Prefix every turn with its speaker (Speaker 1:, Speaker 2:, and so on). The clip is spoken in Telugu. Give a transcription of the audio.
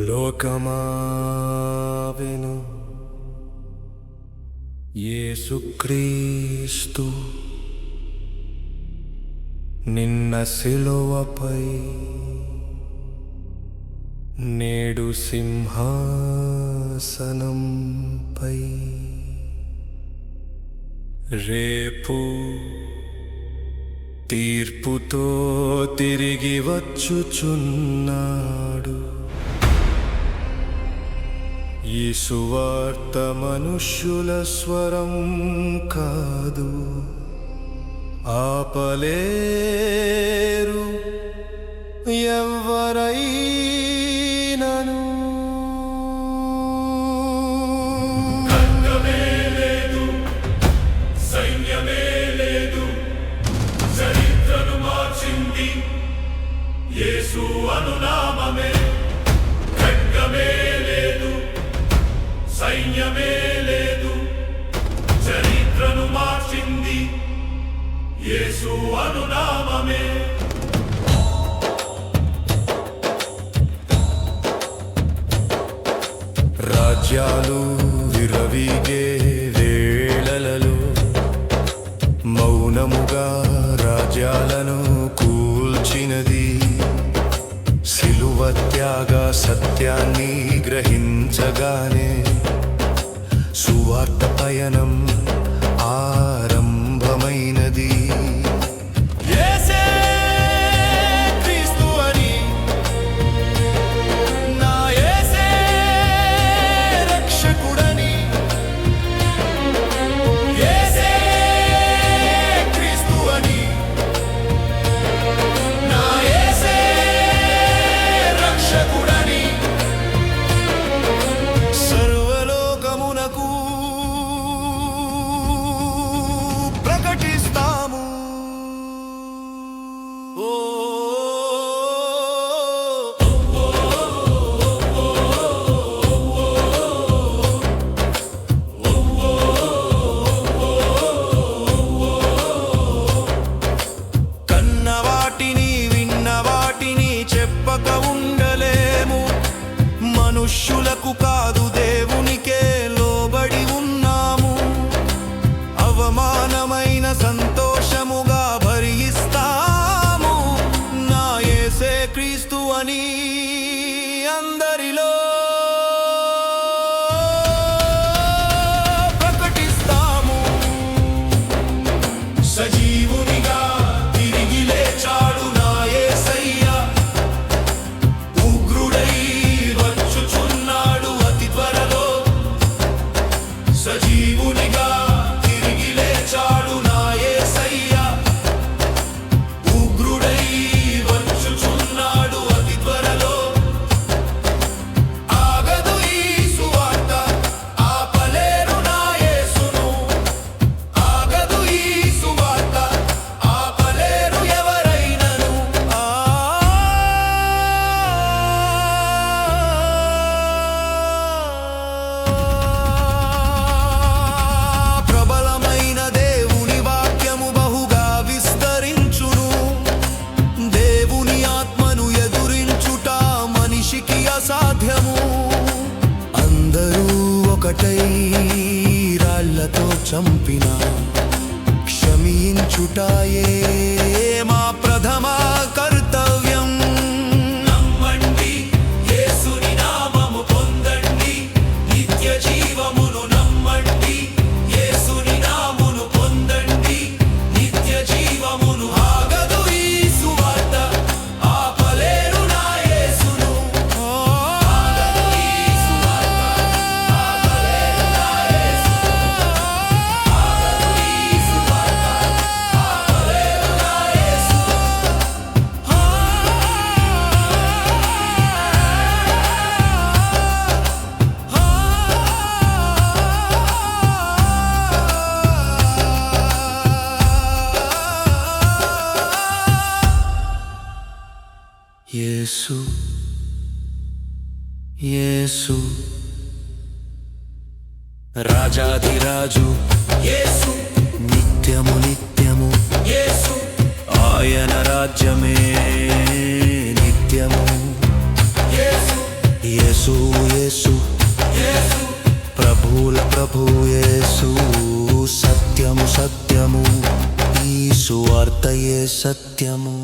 Speaker 1: లోకమావెను యేసుక్రీస్తు నిన్న సిలువపై నేడు సింహాసనంపై రేపు తీర్పుతో తిరిగి వచ్చుచున్నాడు. ఈ సువార్త మనుష్యుల స్వరం కాదు, ఆపలేరు ఎవ్వరైనను.
Speaker 2: ఖడ్గమే లేదు, సైన్యమే లేదు, చరిత్రను మార్చింది యేసు అనునామమే. ఖడ్గమే లేదు, సైన్యమే లేదు, చరిత్రను మార్చింది యేసు అనునామమే.
Speaker 1: రాజ్యాలు విరవీగే వేళలలో మౌనముగా రాజ్యాలను కూల్చినది సిలువ త్యాగ సత్యాన్ని గ్రహించగానే సువార్త పయనం ఆరంభమైనది. యేసే క్రీస్తు అని, నా యేసే రక్షకుడని, యేసే క్రీస్తు అని, నా యేసే రక్షకుడని సర్వలోకమునకు ప్రకటిస్తాము. ఓ కన్న వాటిని విన్న వాటిని చెప్పక ఉండలేము. మనుష్యులకు కాదు దేవునికే లోబడి ఉన్నాము. అవమానమైన సంతోషముగా భరిస్తాము. నా యేసే క్రీస్తు అని అందరిలో ప్రకటిస్తాము. సజీవునిగా తిరిగి లేచాడు నా యేసయ్య, ఉగ్రుడై వచ్చుచున్నాడు అతి త్వరలో. సజీవునిగా తిరిగి లేచాడు నా యేసయ్య, ఉగ్రుడై వచ్చుచున్నాడు అతి త్వరలో. ఆగదు ఈ సువార్త, ఆపలేరు నా యేసును. ఆగదు ఈ సువార్త, ఆపలేరు ఎవరైనను. ప్రబలమైన దేవుని వాక్యము బహుగా విస్తరించును. దేవుని ఆత్మను ఎదురించుట మనిషికి అసాధ్యము. అందరూ ఒకటై రాళ్లతో చంపిన క్షమించుటాయే మా ప్రథమ కర్తవ్యం. నమ్మండి యేసుని నామము పొందండి, నిత్య జీవమును నమ్మండి. యేసుని నామమును పొందండి, నిత్య జీవమును. ఆగదు ఈ సువార్త, ఆపలేరు నా యేసును. ఆగదు ఈ సువార్త, ఆపలేరు నా యేసును. ఆగదు ఈ సువార్త, ఆపలేరు నా యేసును. యేసు యేసు రాజాధిరాజు యేసు, నిత్యము నిత్యము యేసు, ఆయన రాజ్యమే నిత్యము యేసు. యేసు యేసు ప్రభువుల ప్రభు యేసు సత్యము సత్యము ఈ సువార్తయే సత్యము.